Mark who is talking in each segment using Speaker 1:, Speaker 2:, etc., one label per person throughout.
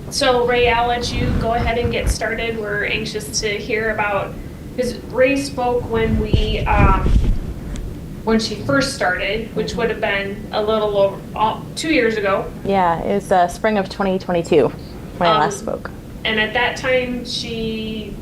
Speaker 1: So Ray, I'll let you go ahead and get started. We're anxious to hear about, because Ray spoke when she first started, which would have been a little over 2 years ago.
Speaker 2: Yeah, it was spring of 2022 when I last spoke.
Speaker 1: And at that time, she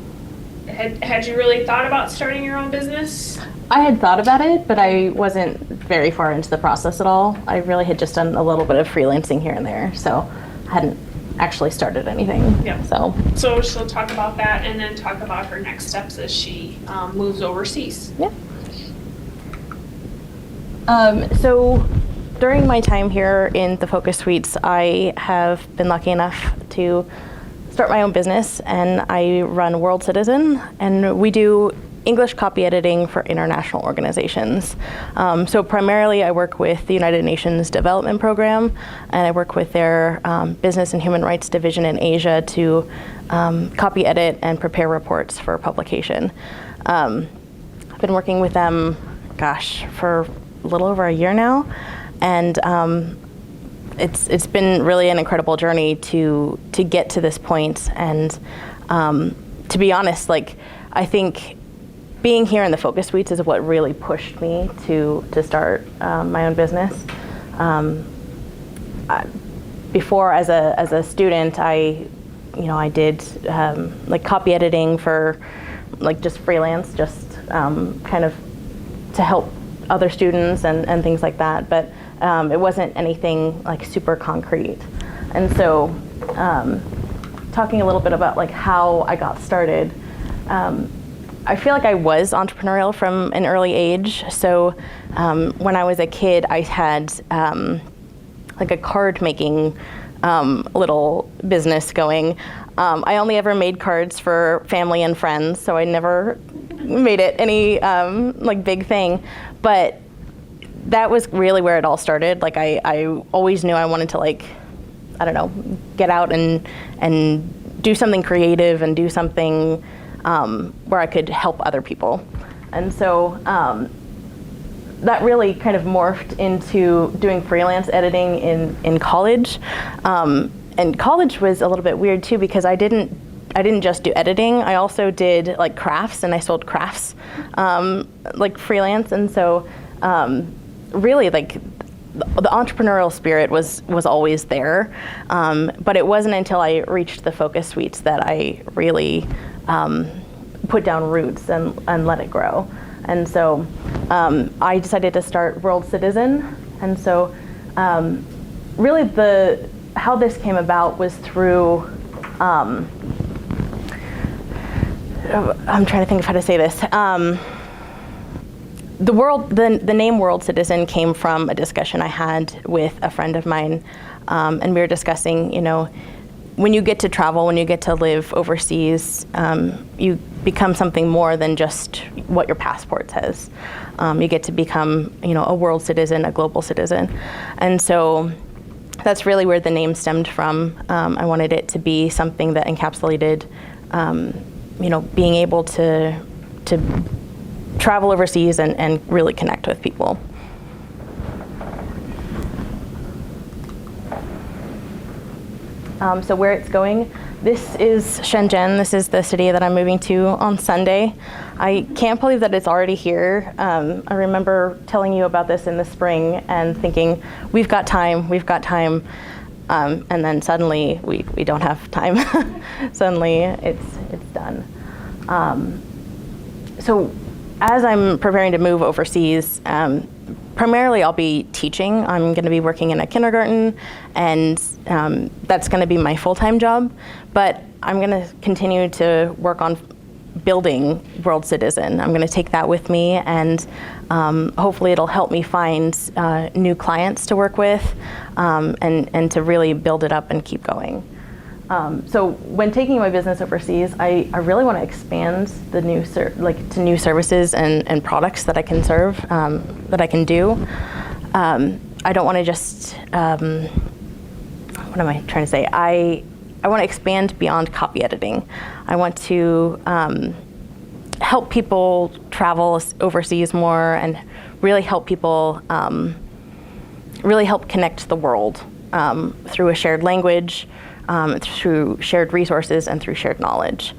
Speaker 1: had you really thought about starting your own business?
Speaker 2: I had thought about it, but I wasn't very far into the process at all. I really had just done a little bit of freelancing here and there, so I hadn't actually started anything.
Speaker 1: Yeah. So she'll talk about that and then talk about her next steps as she moves overseas.
Speaker 2: Yeah. So during my time here in the Focus Suites, I have been lucky enough to start my own business, and I run World Citizen, and we do English copy editing for international organizations. So primarily I work with the United Nations Development Program, and I work with their Business and Human Rights Division in Asia to copy edit and prepare reports for publication. I've been working with them, for a little over a year now, and it's been really an incredible journey to get to this point. And to be honest, I think being here in the Focus Suites is what really pushed me to start my own business. Before, as a student, I did copy editing for just freelance, kind of to help other students and things like that. But it wasn't anything super concrete. And so, talking a little bit about how I got started. I feel like I was entrepreneurial from an early age. So when I was a kid, I had a card making little business going. I only ever made cards for family and friends, so I never made it any big thing. But that was really where it all started. I always knew I wanted to get out and do something creative and do something where I could help other people. And so that really kind of morphed into doing freelance editing in college. And college was a little bit weird too, because I didn't just do editing. I also did crafts, and I sold crafts freelance. And so really the entrepreneurial spirit was always there. But it wasn't until I reached the Focus Suites that I really put down roots and let it grow. And so I decided to start World Citizen. And so really how this came about was through, I'm trying to think of how to say this. The name World Citizen came from a discussion I had with a friend of mine, and we were discussing, when you get to travel, when you get to live overseas, you become something more than just what your passport says. You get to become, a world citizen, a global citizen. And so that's really where the name stemmed from. I wanted it to be something that encapsulated, being able to travel overseas and really connect with people. So where it's going, this is Shenzhen. This is the city that I'm moving to on Sunday. I can't believe that it's already here. I remember telling you about this in the spring and thinking, we've got time. And then suddenly we don't have time. Suddenly it's done. So as I'm preparing to move overseas, primarily I'll be teaching. I'm going to be working in a kindergarten, and that's going to be my full-time job. But I'm going to continue to work on building World Citizen. I'm going to take that with me, and hopefully it'll help me find new clients to work with, and to really build it up and keep going. So when taking my business overseas, I really want to expand the to new services and products that I can serve, that I can do. I don't want to just, what am I trying to say? I want to expand beyond copy editing. I want to help people travel overseas more and really help people, really help connect the world through a shared language, through shared resources, and through shared knowledge.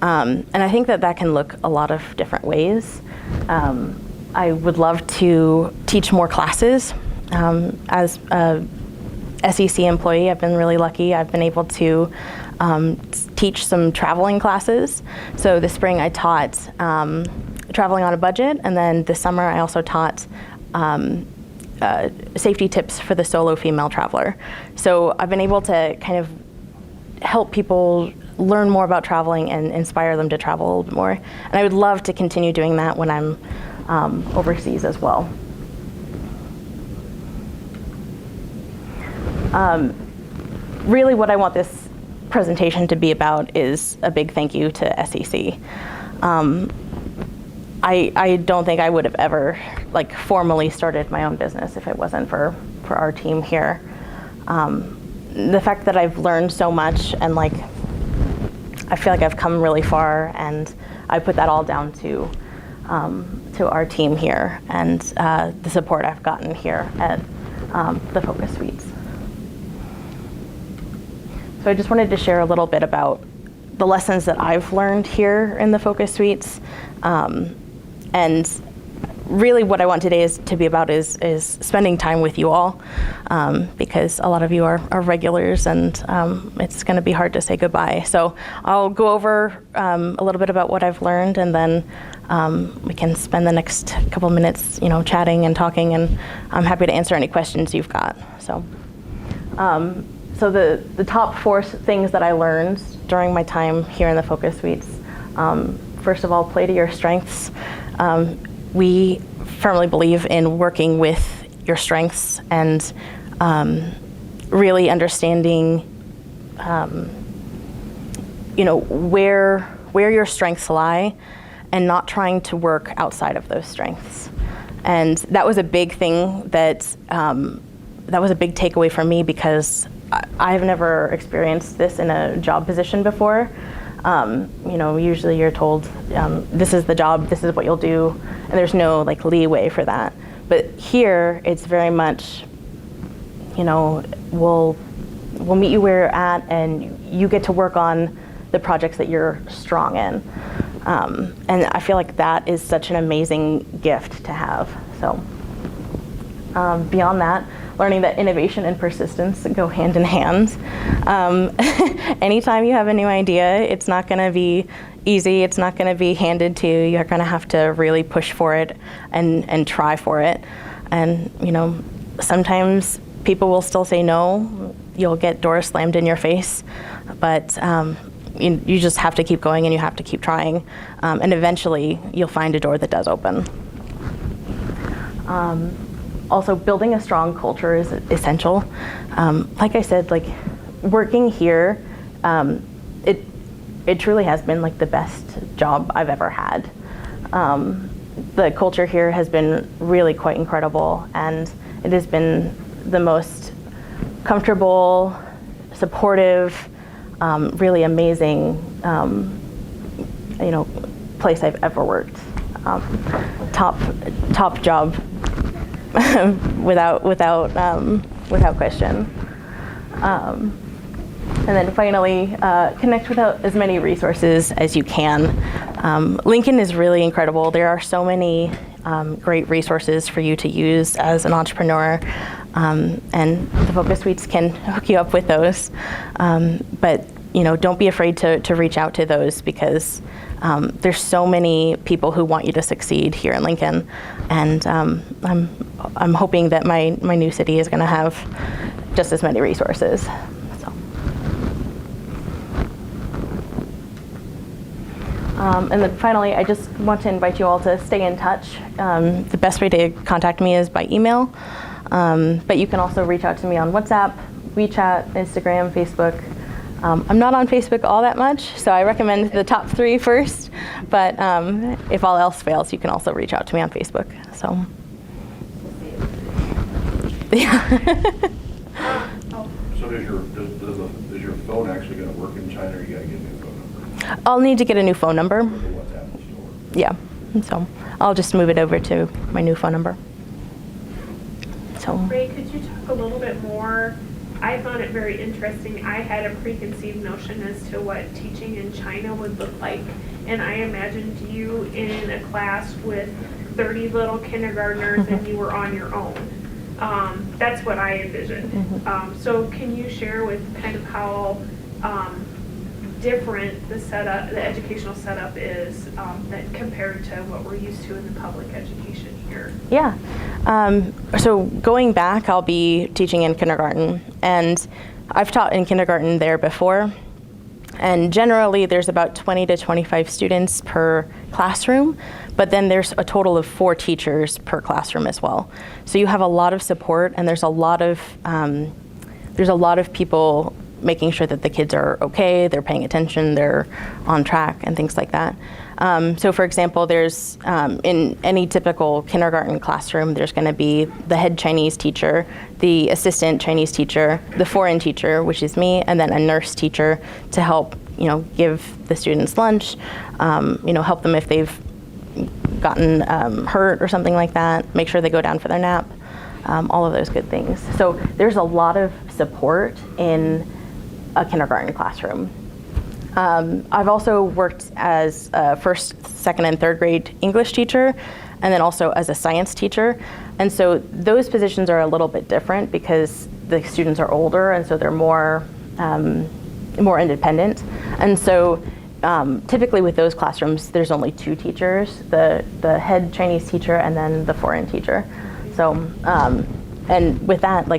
Speaker 2: And I think that that can look a lot of different ways. I would love to teach more classes. As a SEC employee, I've been really lucky. I've been able to teach some traveling classes. So this spring I taught traveling on a budget, and then this summer I also taught safety tips for the solo female traveler. So I've been able to kind of help people learn more about traveling and inspire them to travel a little bit more. And I would love to continue doing that when I'm overseas as well. Really what I want this presentation to be about is a big thank you to SEC. I don't think I would have ever formally started my own business if it wasn't for our team here. The fact that I've learned so much, and I feel like I've come really far, and I put that all down to our team here and the support I've gotten here at the Focus Suites. So I just wanted to share a little bit about the lessons that I've learned here in the Focus Suites. And really what I want today to be about is spending time with you all, because a lot of you are regulars, and it's going to be hard to say goodbye. So I'll go over a little bit about what I've learned, and then we can spend the next couple minutes, chatting and talking, and I'm happy to answer any questions you've got. So the top 4 things that I learned during my time here in the Focus Suites. First of all, play to your strengths. We firmly believe in working with your strengths and really understanding, where your strengths lie, and not trying to work outside of those strengths. And that was a big thing that was a big takeaway for me, because I've never experienced this in a job position before. Usually you're told, this is the job, this is what you'll do, and there's no leeway for that. But here, it's very much, we'll meet you where you're at, and you get to work on the projects that you're strong in. And I feel like that is such an amazing gift to have. So beyond that, learning that innovation and persistence go hand in hand. Anytime you have a new idea, it's not going to be easy. It's not going to be handed to you. You're going to have to really push for it and try for it. And, sometimes people will still say no. You'll get doors slammed in your face. But you just have to keep going, and you have to keep trying. And eventually, you'll find a door that does open. Also, building a strong culture is essential. Like I said, working here, it truly has been the best job I've ever had. The culture here has been really quite incredible, and it has been the most comfortable, supportive, really amazing, place I've ever worked. Top job. without question. And then finally, connect with as many resources as you can. Lincoln is really incredible. There are so many great resources for you to use as an entrepreneur, and the Focus Suites can hook you up with those. But don't be afraid to reach out to those, because there's so many people who want you to succeed here in Lincoln, and I'm hoping that my new city is going to have just as many resources. So. And then finally, I just want to invite you all to stay in touch. The best way to contact me is by email, but you can also reach out to me on WhatsApp, WeChat, Instagram, Facebook. I'm not on Facebook all that much, so I recommend the top 3 first, but if all else fails, you can also reach out to me on Facebook. So, yeah.
Speaker 3: So is your phone actually going to work in China, or you got to get a new phone number?
Speaker 2: I'll need to get a new phone number.
Speaker 3: The WhatsApp will still work.
Speaker 2: Yeah, so I'll just move it over to my new phone number. So.
Speaker 1: Ray, could you talk a little bit more I found it very interesting. I had a preconceived notion as to what teaching in China would look like, and I imagined you in a class with 30 little kindergartners and you were on your own. That's what I envisioned. So can you share with kind of how different the setup, the educational setup is that compared to what we're used to in the public education here?
Speaker 2: Yeah. So going back, I'll be teaching in kindergarten, and I've taught in kindergarten there before. And generally, there's about 20 to 25 students per classroom, but then there's a total of 4 teachers per classroom as well. So you have a lot of support, and there's a lot of people making sure that the kids are okay, they're paying attention, they're on track, and things like that. So for example, there's, in any typical kindergarten classroom, there's gonna be the head Chinese teacher, the assistant Chinese teacher, the foreign teacher, which is me, and then a nurse teacher to help, give the students lunch, help them if they've gotten hurt or something like that, make sure they go down for their nap, all of those good things. So there's a lot of support in a kindergarten classroom. I've also worked as a first, second, and third grade English teacher, and then also as a science teacher. And so those positions are a little bit different because the students are older, and so they're more independent. And so typically with those classrooms, there's only 2 teachers, the head Chinese teacher and then the foreign teacher. So, and with that,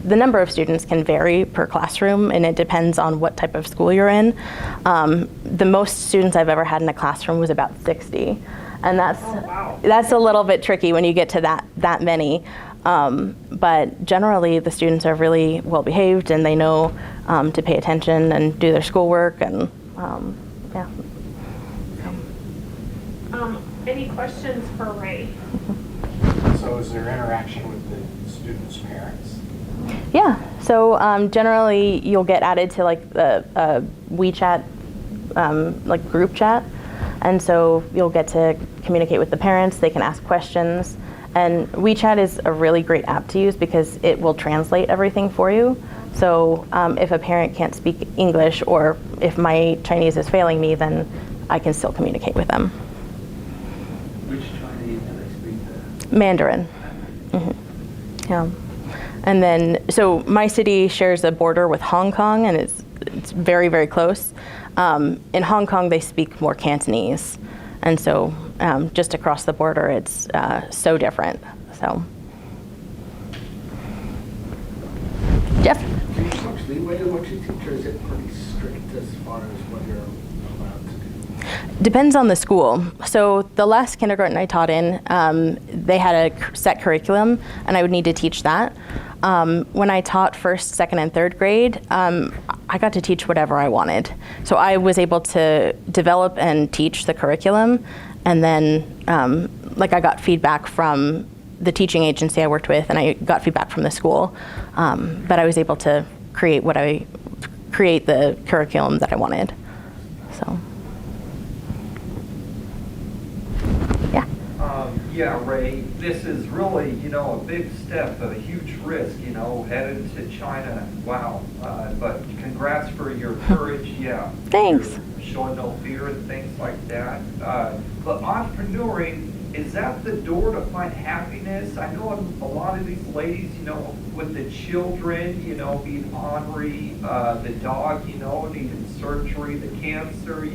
Speaker 2: the number of students can vary per classroom, and it depends on what type of school you're in. The most students I've ever had in a classroom was about 60, and that's a little bit tricky when you get to that many. But generally, the students are really well behaved, and they know to pay attention and do their schoolwork, and yeah.
Speaker 1: Any questions for Ray?
Speaker 4: So is there interaction with the students' parents?
Speaker 2: Yeah, so generally you'll get added to the WeChat group chat, and so you'll get to communicate with the parents. They can ask questions, and WeChat is a really great app to use because it will translate everything for you. So if a parent can't speak English, or if my Chinese is failing me, then I can still communicate with them.
Speaker 5: Which Chinese do they speak there?
Speaker 2: Mandarin. Yeah. And then, so my city shares a border with Hong Kong, and it's very, very close. In Hong Kong, they speak more Cantonese. And so just across the border, it's so different. So, Jeff?
Speaker 6: Do you have much leeway in what you teach, or is it pretty strict as far as what you're allowed to do?
Speaker 2: Depends on the school. So the last kindergarten I taught in, they had a set curriculum, and I would need to teach that. When I taught first, second, and third grade, I got to teach whatever I wanted. So I was able to develop and teach the curriculum, and then I got feedback from the teaching agency I worked with, and I got feedback from the school. But I was able to create the curriculum that I wanted. So.
Speaker 5: Yeah, Ray, this is really, a big step, a huge risk, headed to China. Wow. But congrats for your courage. Yeah.
Speaker 2: Thanks.
Speaker 5: You're showing no fear and things like that. But entrepreneuring, is that the door to find happiness? I know a lot of these ladies, with the children, being ornery, the dog, needing surgery, the cancer,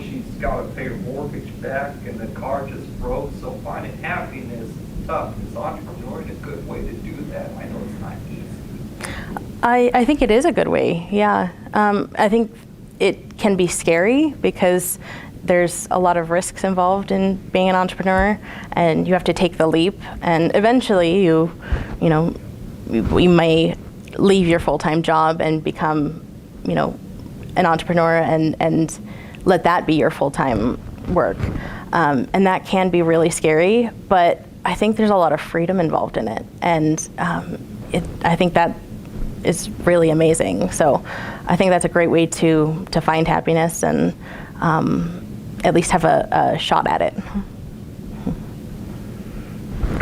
Speaker 5: she's got to pay her mortgage back, and the car just broke. So finding happiness is tough. Is entrepreneuring a good way to do that? I know it's not easy.
Speaker 2: I think it is a good way, yeah. I think it can be scary because there's a lot of risks involved in being an entrepreneur, and you have to take the leap, and eventually you may leave your full-time job and become, an entrepreneur and let that be your full-time work. And that can be really scary, but I think there's a lot of freedom involved in it, and I think that is really amazing. So I think that's a great way to find happiness and at least have a shot at it.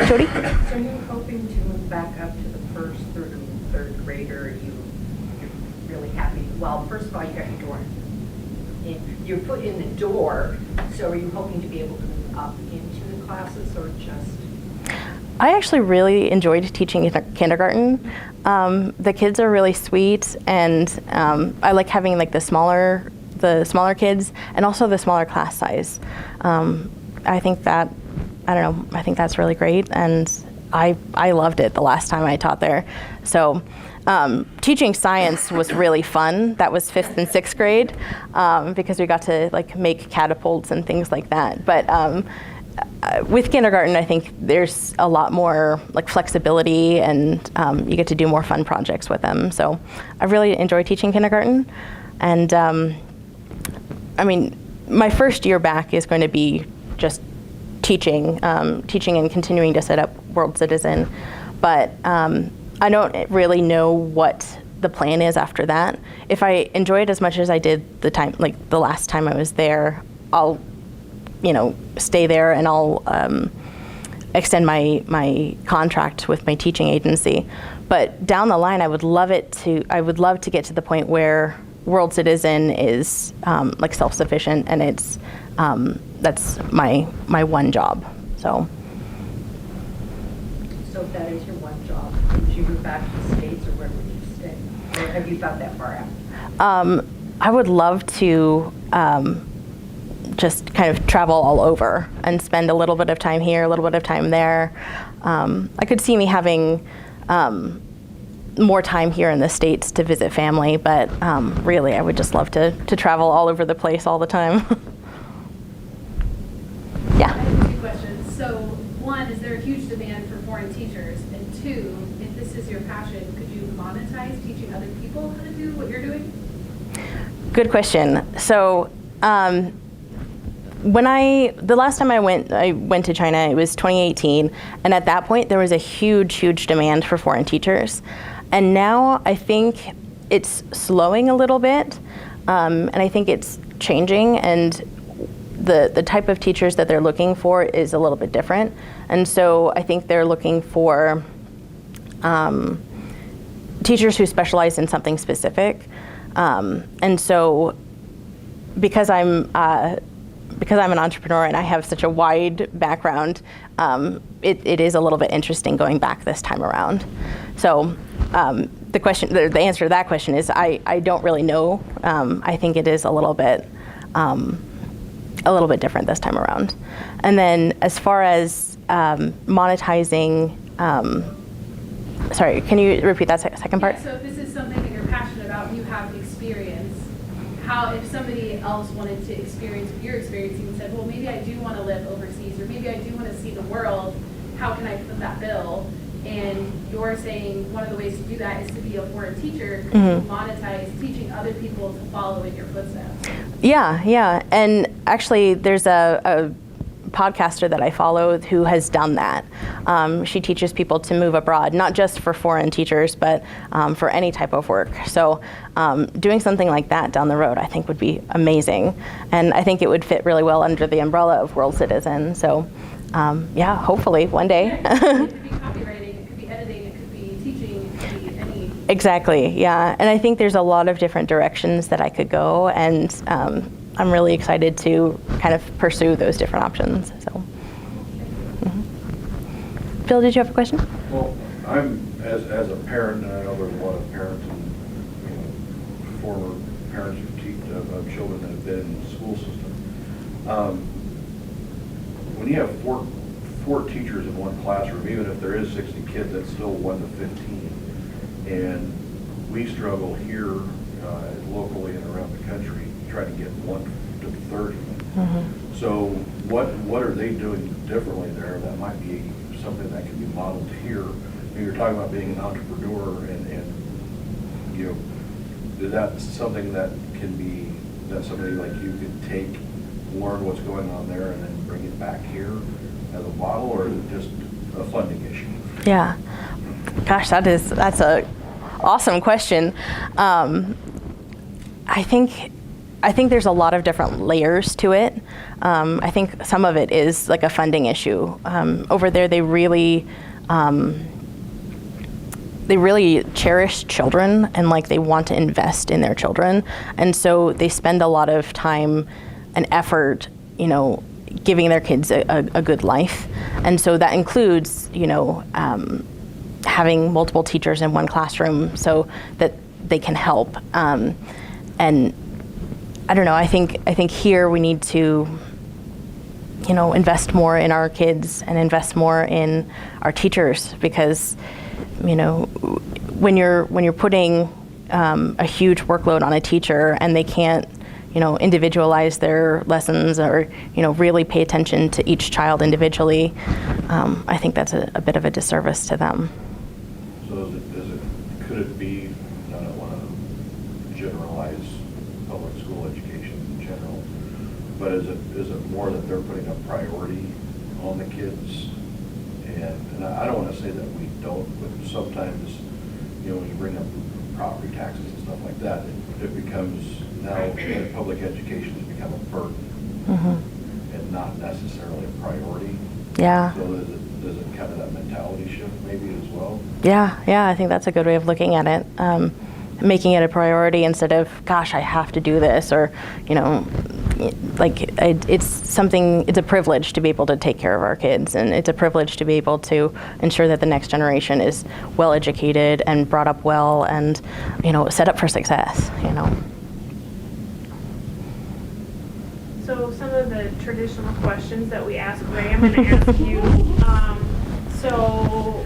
Speaker 2: Jody?
Speaker 7: So you're hoping to move back up to the first through third grade grader, you're really happy? Well, first of all, you got your door. You're put in the door, so are you hoping to be able to move up into the classes or just?
Speaker 2: I actually really enjoyed teaching in kindergarten. The kids are really sweet, and I like having like the smaller kids and also the smaller class size. I think that's really great, and I loved it the last time I taught there. So teaching science was really fun. That was 5th and 6th grade because we got to like make catapults and things like that. But with kindergarten, I think there's a lot more like flexibility, and you get to do more fun projects with them. So I really enjoy teaching kindergarten, and I mean, my first year back is going to be just teaching and continuing to set up World Citizen, but I don't really know what the plan is after that. If I enjoy it as much as I did the last time I was there, I'll stay there, and I'll extend my contract with my teaching agency. But down the line, I would love to get to the point where World Citizen is like self-sufficient, and it's that's my one job. So
Speaker 7: if that is your one job, would you move back to the States, or where would you stay? Or have you thought that far out?
Speaker 2: I would love to just kind of travel all over and spend a little bit of time here, a little bit of time there. I could see me having more time here in the States to visit family, but really I would just love to travel all over the place all the time.
Speaker 8: I
Speaker 2: Yeah.
Speaker 8: have 2 questions. So, 1, is there a huge demand for foreign teachers? And 2, if this is your passion, could you monetize teaching other people how to do what you're doing?
Speaker 2: Good question. So, the last time I went to China, it was 2018, and at that point there was a huge demand for foreign teachers, and now I think it's slowing a little bit, and I think it's changing, and the type of teachers that they're looking for is a little bit different, and so I think they're looking for teachers who specialize in something specific, and so because I'm an entrepreneur and I have such a wide background, it is a little bit interesting going back this time around. So the answer to that question is I don't really know. I think it is a little bit different this time around. And then as far as monetizing, sorry, can you repeat that second part?
Speaker 8: Yeah, so if this is something that you're passionate about and you have the experience, if somebody else wanted to experience what you're experiencing and said, well, maybe I do want to live overseas, or maybe I do want to see the world, how can I foot that bill? And you're saying one of the ways to do that is to be a foreign teacher, could you monetize teaching other people to follow in your footsteps? Yeah. And actually, there's a podcaster that I follow who has done that. She teaches people to move abroad, not just for foreign teachers, but for any type of work. So doing something like that down the road, I think would be amazing. And I think it would fit really well under the umbrella of World Citizen. So yeah, hopefully one day. Yeah, it could be copywriting, it could be editing, it could be teaching, it could be any.
Speaker 2: Exactly, yeah. And I think there's a lot of different directions that I could go, and I'm really excited to kind of pursue those different options. So, Phil, did you have a question?
Speaker 3: Well, I'm, as a parent, and I know there's a lot of parents and former parents of children that have been in the school system. When you have four teachers in one classroom, even if there is 60 kids, that's still 1 to 15. And we struggle here locally and around the country trying to get 1 to 30. So what are they doing differently there that might be something that can be modeled here? I mean, you're talking about being an entrepreneur, and you know, is that something that can be, that somebody like you could take, learn what's going on there, and then bring it back here as a model, or is it just a funding issue?
Speaker 2: Yeah, gosh, that's a awesome question. I think there's a lot of different layers to it. I think some of it is like a funding issue. Over there, they really they really cherish children and like they want to invest in their children, and so they spend a lot of time and effort, you know, giving their kids a good life. And so that includes, you know, having multiple teachers in one classroom so that they can help. And I don't know, I think here we need to, you know, invest more in our kids and invest more in our teachers, because, you know, when you're putting a huge workload on a teacher and they can't, you know, individualize their lessons or, you know, really pay attention to each child individually, I think that's a bit of a disservice to them.
Speaker 3: So could it be, I don't want to generalize public school education in general, but is it more that they're putting a priority on the kids? And I don't want to say that we don't, but sometimes, you know, when you bring up property taxes and stuff like that, it becomes, now public education has become a burden and not necessarily a priority.
Speaker 2: Yeah.
Speaker 3: So does it kind of that mentality shift maybe as well?
Speaker 2: Yeah, I think that's a good way of looking at it. Making it a priority instead of, gosh, I have to do this, or, you know, like it's a privilege to be able to take care of our kids, and it's a privilege to be able to ensure that the next generation is well educated and brought up well and, you know, set up for success, you know.
Speaker 1: So some of the traditional questions that we ask Ray, I'm going to ask you. So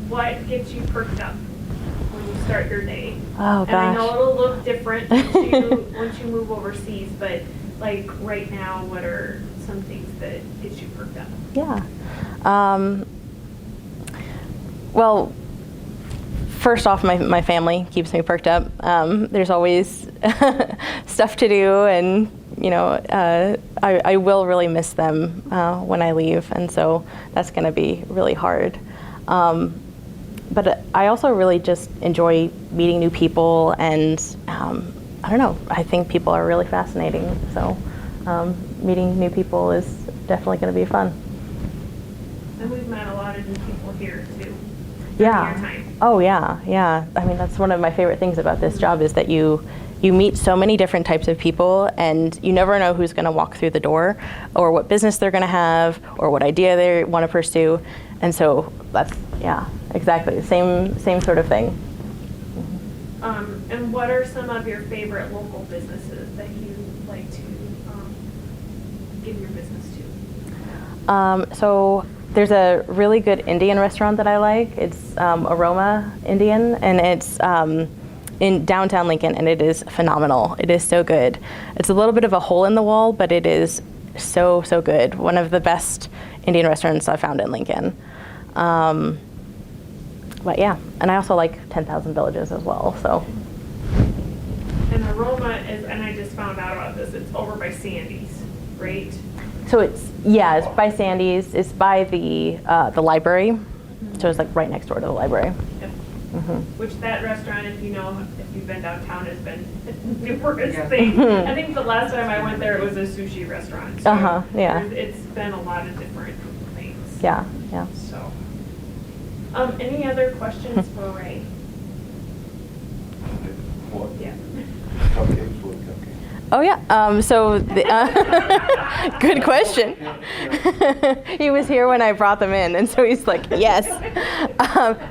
Speaker 1: what gets you perked up when you start your day?
Speaker 2: Oh,
Speaker 1: And I know
Speaker 2: gosh.
Speaker 1: it'll look different once you move overseas, but like right now, what are some things that get you perked up?
Speaker 2: Yeah. Well, first off, my family keeps me perked up. There's always stuff to do, and, you know, I will really miss them when I leave, and so that's going to be really hard. But I also really just enjoy meeting new people, and I don't know, I think people are really fascinating, so meeting new people is definitely going to be fun.
Speaker 1: And we've met a lot of new people here too.
Speaker 2: Yeah.
Speaker 1: During your time.
Speaker 2: Oh, yeah. I mean, that's one of my favorite things about this job, is that you meet so many different types of people, and you never know who's going to walk through the door, or what business they're going to have, or what idea they want to pursue. And so that's, yeah, exactly, same sort of thing.
Speaker 1: And what are some of your favorite local businesses that you like to give your business to?
Speaker 2: So there's a really good Indian restaurant that I like. It's Aroma Indian, and it's in downtown Lincoln, and it is phenomenal. It is so good. It's a little bit of a hole in the wall, but it is so good. One of the best Indian restaurants I found in Lincoln. But yeah, and I also like 10,000 Villages as well, so.
Speaker 1: And Aroma is, and I just found out about this, it's over by Sandy's, right?
Speaker 2: So it's by Sandy's. It's by the library. So it's like right next door to the library.
Speaker 1: Yep. Which that restaurant, if you've been downtown, has been numerous things. I think the last time I went there, it was a sushi restaurant. So
Speaker 2: yeah.
Speaker 1: It's been a lot of different things.
Speaker 2: Yeah.
Speaker 1: So, any other questions for Ray?
Speaker 3: What?
Speaker 1: Yeah.
Speaker 3: Cupcakes, what cupcakes?
Speaker 2: Oh yeah. So good question. He was here when I brought them in, and so he's like, "Yes,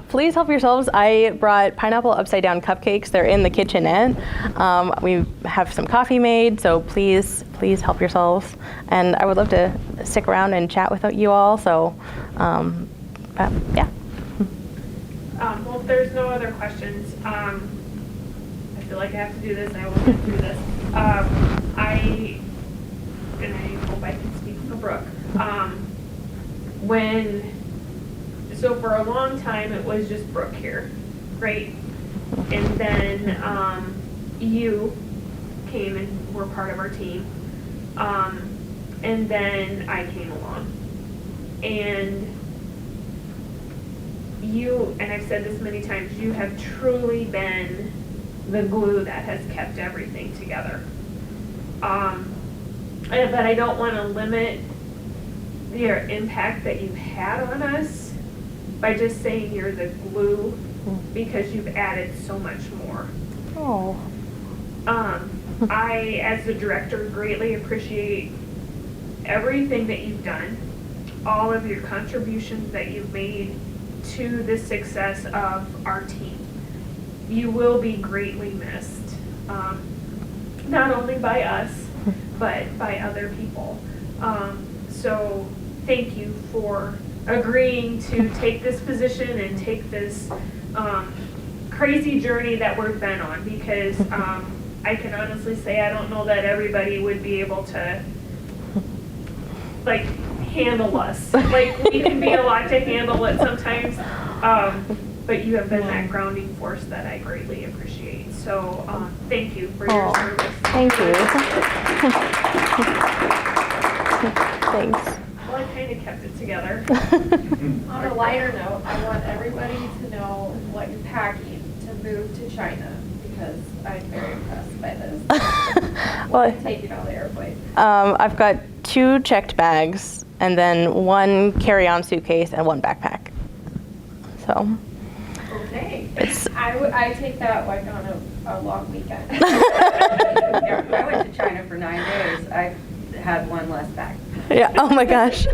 Speaker 2: please help yourselves." I brought pineapple upside down cupcakes. They're in the kitchenette. We have some coffee made, so please help yourselves. And I would love to stick around and chat with you all. So, yeah.
Speaker 1: Well, if there's no other questions, I feel like I have to do this, and I will get through this. I hope I can speak for Brooke. So for a long time, it was just Brooke here, right? And then you came and were part of our team. And then I came along. And you, and I've said this many times, you have truly been the glue that has kept everything together. But I don't want to limit your impact that you've had on us by just saying you're the glue because you've added so much more.
Speaker 2: Oh.
Speaker 1: I, as the director, greatly appreciate everything that you've done, all of your contributions that you've made to the success of our team. You will be greatly missed, not only by us, but by other people. So thank you for agreeing to take this position and take this crazy journey that we've been on, because I can honestly say I don't know that everybody would be able to like handle us. Like, we can be a lot to handle it sometimes, but you have been that grounding force that I greatly appreciate. So thank you for your service.
Speaker 2: Thank you. Thanks.
Speaker 1: Well, I kind of kept it together.
Speaker 9: On a lighter note, I want everybody to know what you're packing to move to China, because I'm very impressed by this.
Speaker 2: Well,
Speaker 9: Take it on the airplane.
Speaker 2: I've got 2 checked bags and then 1 carry-on suitcase and 1 backpack. So
Speaker 9: Okay.
Speaker 2: it's
Speaker 9: I take that like on a long weekend.
Speaker 7: Yeah, I went to China for 9 days. I had 1 less bag.
Speaker 2: yeah. Oh my gosh.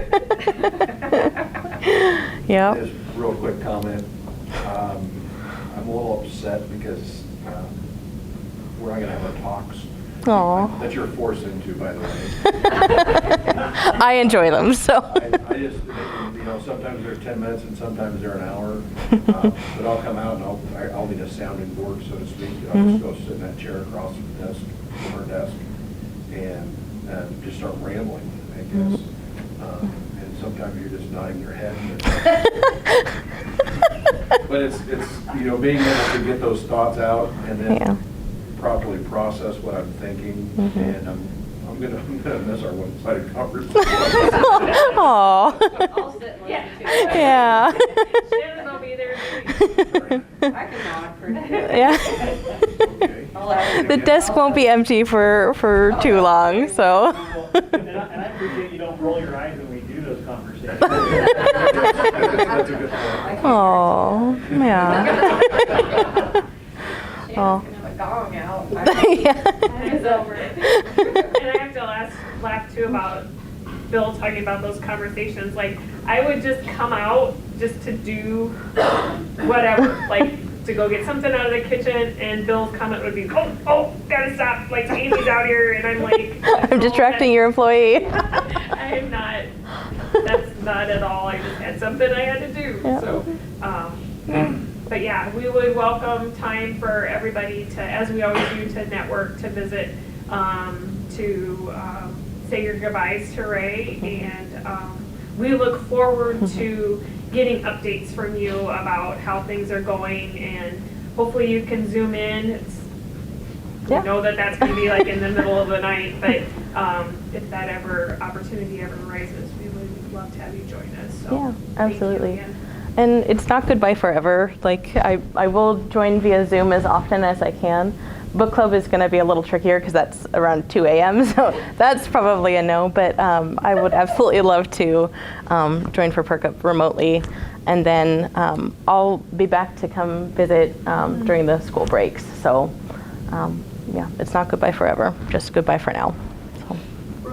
Speaker 2: Yeah.
Speaker 3: Just real quick comment. I'm a little upset because we're not gonna have our talks
Speaker 2: Aw.
Speaker 3: that you're forced into, by the way.
Speaker 2: I enjoy them so.
Speaker 3: I just, sometimes they're 10 minutes and sometimes they're an hour. But I'll come out and I'll be the sounding board, so to speak. I'll just go sit in that chair across from the desk, from her desk, and just start rambling, I guess. And sometimes you're just nodding your head. But it's being able to get those thoughts out and then properly process what I'm thinking. And I'm gonna miss our one-sided conversation.
Speaker 2: Aw.
Speaker 7: I'll sit and listen to it.
Speaker 2: Yeah.
Speaker 1: Shannon will be there.
Speaker 7: I can nod for
Speaker 2: Yeah.
Speaker 3: Okay.
Speaker 2: The desk won't be empty for too long, so.
Speaker 10: And I appreciate you don't roll your eyes when we do those conversations.
Speaker 3: That's a good point.
Speaker 2: Oh, yeah.
Speaker 9: Shannon's
Speaker 2: Oh.
Speaker 9: gonna have a gong out.
Speaker 2: Yeah.
Speaker 9: It's over.
Speaker 1: And I have to laugh too about Bill talking about those conversations. Like, I would just come out just to do whatever, like to go get something out of the kitchen, and Bill's comment would be, oh, gotta stop, like Amy's out here, and I'm like,
Speaker 2: I'm distracting your employee.
Speaker 1: I am not, that's not at all, I just had something I had to do,
Speaker 2: Yeah.
Speaker 1: so, but yeah, we would welcome time for everybody to, as we always do, to network, to visit, to say your goodbyes to Ray, and we look forward to getting updates from you about how things are going, and hopefully you can zoom in. We know that that's going to be like in the middle of the night, but if that opportunity ever arises, we would love to have you join us. So
Speaker 2: Yeah, absolutely.
Speaker 1: Thank you again.
Speaker 2: And it's not goodbye forever. Like, I will join via Zoom as often as I can. Book club is going to be a little trickier because that's around 2 a.m., so that's probably a no, but I would absolutely love to join for Perk Up remotely. And then I'll be back to come visit during the school breaks. So yeah, it's not goodbye forever, just goodbye for now.